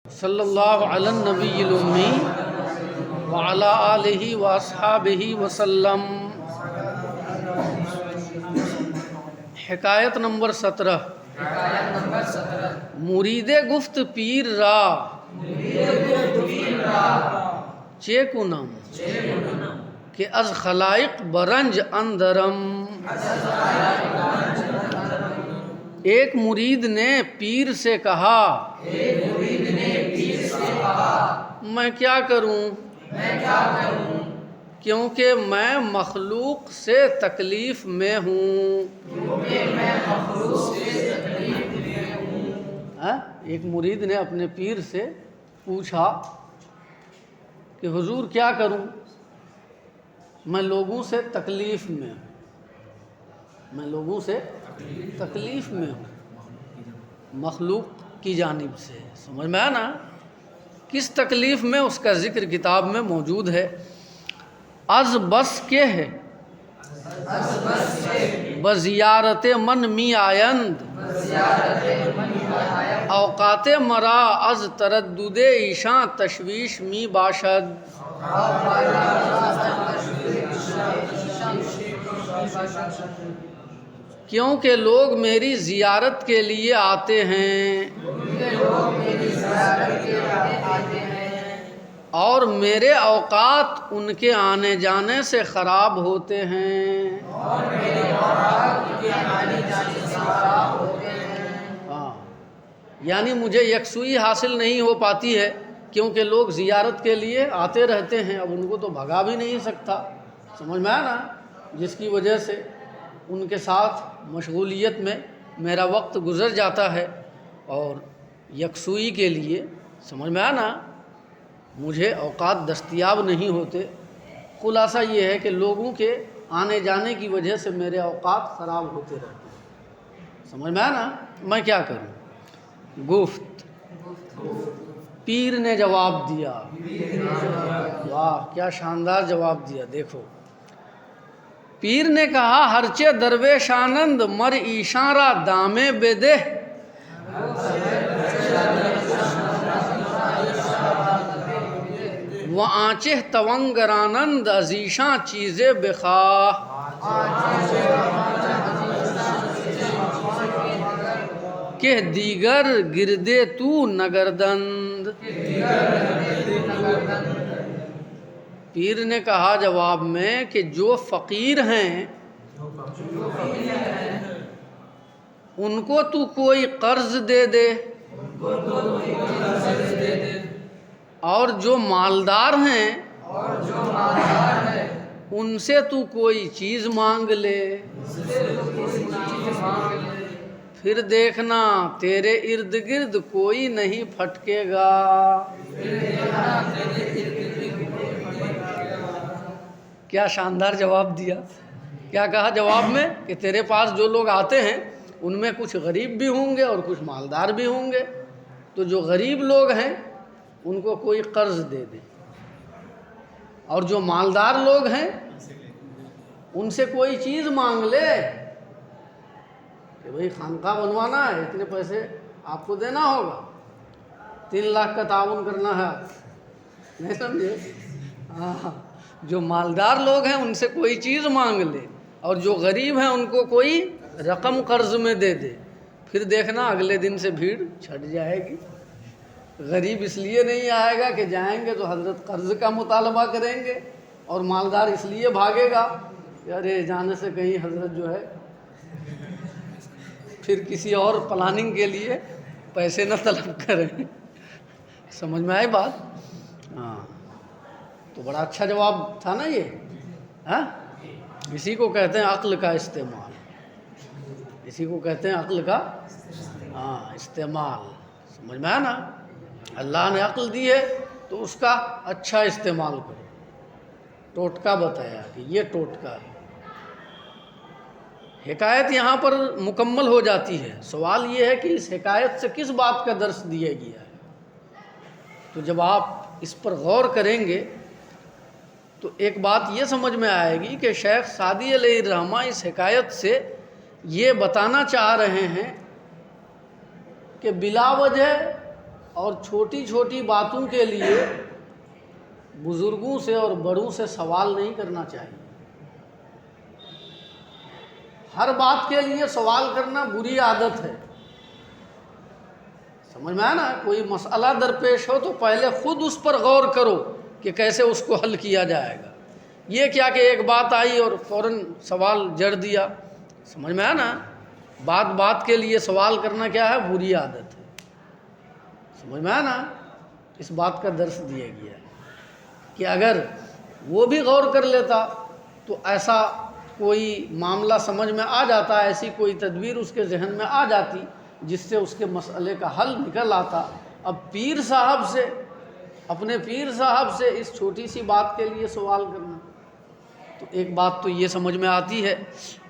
صلی اللہ علی النبی الامی وعلی آلہ واصحابہ وسلم۔ حکایت نمبر 17۔ مرید گفت پیر را چه کنم کہ از خلائق برنج اندرم۔ ایک مرید نے پیر سے کہا میں کیا کروں کیونکہ میں مخلوق سے تکلیف میں ہوں۔ ایک مرید نے اپنے پیر سے پوچھا کہ حضور کیا کروں، میں لوگوں سے تکلیف میں ہوں، میں لوگوں سے تکلیف میں ہوں، مخلوق کی جانب سے۔ سمجھ میں آیا نا کس تکلیف میں، اس کا ذکر کتاب میں موجود ہے۔ از بس کے ہے بزیارت من می آیند، اوقات مرا از تردد ایشاں تشویش می باشد۔ کیونکہ لوگ میری زیارت کے لیے آتے ہیں اور میرے اوقات ان کے آنے جانے سے خراب ہوتے ہیں۔ یعنی مجھے یکسوئی حاصل نہیں ہو پاتی ہے کیونکہ لوگ زیارت کے لیے آتے رہتے ہیں، اب ان کو تو بھگا بھی نہیں سکتا۔ سمجھ میں آیا نا، جس کی وجہ سے ان کے ساتھ مشغولیت میں میرا وقت گزر جاتا ہے اور یکسوئی کے لیے، سمجھ میں آیا نا، مجھے اوقات دستیاب نہیں ہوتے۔ خلاصہ یہ ہے کہ لوگوں کے آنے جانے کی وجہ سے میرے اوقات خراب ہوتے رہتے ہیں۔ سمجھ میں آیا نا، میں کیا کروں؟ گفت، پیر نے جواب دیا۔ واہ کیا شاندار جواب دیا، دیکھو پیر نے کہا ہرچے درویش آنند مر ایشاں را دامے بدے، و آنچہ تونگرانند ازیشاں چیزیں بخواہ۔ کہ دیگر گردے تو نگردند۔ پیر نے کہا جواب میں کہ جو فقیر ہیں ان کو تو کوئی قرض دے دے، اور جو مالدار ہیں ان سے تو کوئی چیز مانگ لے، پھر دیکھنا تیرے ارد گرد کوئی نہیں پھٹکے گا۔ کیا شاندار جواب دیا۔ کیا کہا جواب میں کہ تیرے پاس جو لوگ آتے ہیں ان میں کچھ غریب بھی ہوں گے اور کچھ مالدار بھی ہوں گے، تو جو غریب لوگ ہیں ان کو کوئی قرض دے دے، اور جو مالدار لوگ ہیں ان سے کوئی چیز مانگ لے کہ بھئی خانقاہ بنوانا ہے، اتنے پیسے آپ کو دینا ہوگا، 3 لاکھ کا تعاون کرنا ہے آپ، نہیں سمجھے؟ ہاں، جو مالدار لوگ ہیں ان سے کوئی چیز مانگ لے، اور جو غریب ہیں ان کو کوئی رقم قرض میں دے دے، پھر دیکھنا اگلے دن سے بھیڑ چھٹ جائے گی۔ غریب اس لیے نہیں آئے گا کہ جائیں گے تو حضرت قرض کا مطالبہ کریں گے، اور مالدار اس لیے بھاگے گا کہ ارے جانے سے کہیں حضرت جو ہے پھر کسی اور پلاننگ کے لیے پیسے نہ طلب کریں۔ سمجھ میں آئی بات؟ ہاں، تو بڑا اچھا جواب تھا نا یہ۔ ہاں، اسی کو کہتے ہیں عقل کا استعمال، اسی کو کہتے ہیں عقل کا استعمال۔ سمجھ میں آیا نا، اللہ نے عقل دی ہے تو اس کا اچھا استعمال کرو۔ ٹوٹکا بتایا کہ یہ ٹوٹکا ہے۔ حکایت یہاں پر مکمل ہو جاتی ہے۔ سوال یہ ہے کہ اس حکایت سے کس بات کا درس دیا گیا ہے؟ تو جب آپ اس پر غور کریں گے تو ایک بات یہ سمجھ میں آئے گی کہ شیخ سعدی علیہ الرحمہ اس حکایت سے یہ بتانا چاہ رہے ہیں کہ بلا وجہ اور چھوٹی چھوٹی باتوں کے لیے بزرگوں سے اور بڑوں سے سوال نہیں کرنا چاہیے۔ ہر بات کے لیے سوال کرنا بری عادت ہے۔ سمجھ میں آیا نا؟ کوئی مسئلہ درپیش ہو تو پہلے خود اس پر غور کرو کہ کیسے اس کو حل کیا جائے گا۔ یہ کیا کہ ایک بات آئی اور فوراً سوال جڑ دیا۔ سمجھ میں آیا نا؟ بات بات کے لیے سوال کرنا کیا ہے؟ بری عادت ہے۔ سمجھ میں آیا نا؟ اس بات کا درس دیا گیا ہے کہ اگر وہ بھی غور کر لیتا تو ایسا کوئی معاملہ سمجھ میں آ جاتا، ایسی کوئی تدبیر اس کے ذہن میں آ جاتی جس سے اس کے مسئلے کا حل نکل آتا۔ اب پیر صاحب سے، اپنے پیر صاحب سے اس چھوٹی سی بات کے لیے سوال کرنا، تو ایک بات تو یہ سمجھ میں آتی ہے،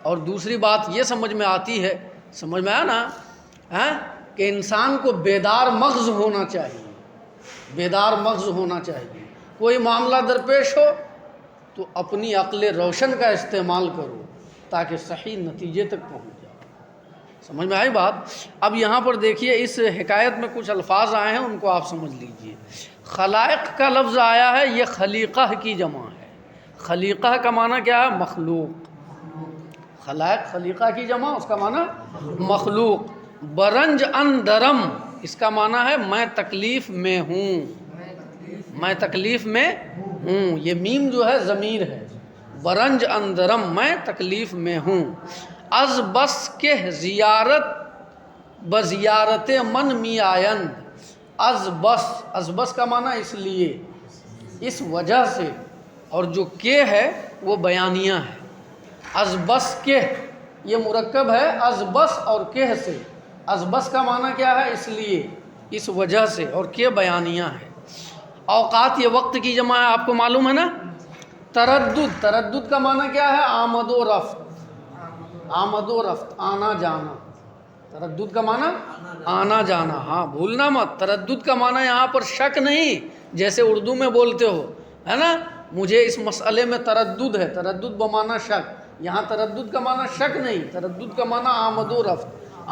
اور دوسری بات یہ سمجھ میں آتی ہے، سمجھ میں آیا نا، کہ انسان کو بیدار مغز ہونا چاہیے، بیدار مغز ہونا چاہیے۔ کوئی معاملہ درپیش ہو تو اپنی عقل روشن کا استعمال کرو تاکہ صحیح نتیجے تک پہنچ جاؤ۔ سمجھ میں آئی بات؟ اب یہاں پر دیکھیے اس حکایت میں کچھ الفاظ آئے ہیں، ان کو آپ سمجھ لیجئے۔ خلائق کا لفظ آیا ہے، یہ خلیقہ کی جمع ہے۔ خلیقہ کا معنی کیا ہے؟ مخلوق۔ خلائق خلیقہ کی جمع، اس کا معنی مخلوق۔ برنج ان درم، اس کا معنی ہے میں تکلیف میں ہوں، میں تکلیف میں ہوں۔ یہ میم جو ہے ضمیر ہے۔ برنج اندرم، میں تکلیف میں ہوں۔ از بس کہ زیارت بزیارت من می آیند، از بس کا معنی اس لیے، اس وجہ سے، اور جو کہ ہے وہ بیانیہ ہے۔ از بس کہ، یہ مرکب ہے از بس اور کہ سے۔ از بس کا معنی کیا ہے؟ اس لیے، اس وجہ سے، اور کہ بیانیہ ہے۔ اوقات یہ وقت کی جمع ہے، آپ کو معلوم ہے نا۔ تردد، تردد کا معنی کیا ہے؟ آمد و رفت، آمد و رفت، آنا جانا۔ تردد کا معنی آنا جانا، ہاں بھولنا مت۔ تردد کا معنی یہاں پر شک نہیں، جیسے اردو میں بولتے ہو، ہے نا، مجھے اس مسئلے میں تردد ہے، تردد بمعنی شک۔ یہاں تردد کا معنی شک نہیں، تردد کا معنی آمد و رفت،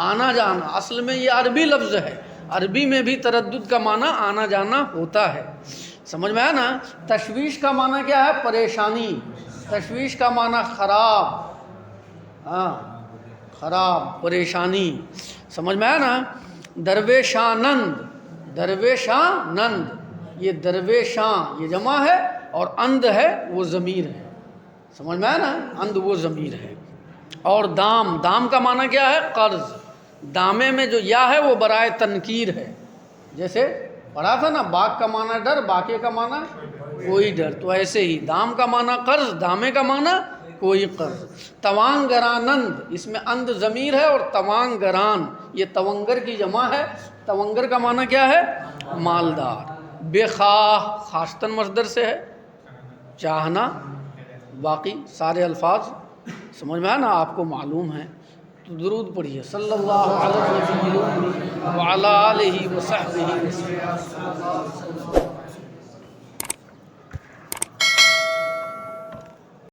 آنا جانا۔ اصل میں یہ عربی لفظ ہے، عربی میں بھی تردد کا معنی آنا جانا ہوتا ہے۔ سمجھ میں آیا نا؟ تشویش کا معنی کیا ہے؟ پریشانی۔ تشویش کا معنی خراب، ہاں خراب، پریشانی۔ سمجھ میں آیا نا؟ درویشانند، درویشانند، یہ درویشاں یہ جمع ہے، اور اند ہے وہ ضمیر ہے۔ سمجھ میں آیا نا؟ اند وہ ضمیر ہے۔ اور دام، دام کا معنی کیا ہے؟ قرض۔ دامے میں جو یا ہے وہ برائے تنکیر ہے، جیسے پڑھا تھا نا، باغ کا معنی ڈر، باقی کا معنی کوئی ڈر، تو ایسے ہی دام کا معنی قرض، دامے کا معنی کوئی قرض۔ توانگرانند، اس میں اند ضمیر ہے، اور توانگران یہ تونگر کی جمع ہے۔ تونگر کا معنی کیا ہے؟ مالدار۔ بے خواہ، خواستن مصدر سے ہے، چاہنا۔ باقی سارے الفاظ سمجھ میں آیا نا؟ آپ کو معلوم ہے، تو درود پڑھیے صلی اللہ علیہ وسلم وعلی آلہ وصحبہ وسلم۔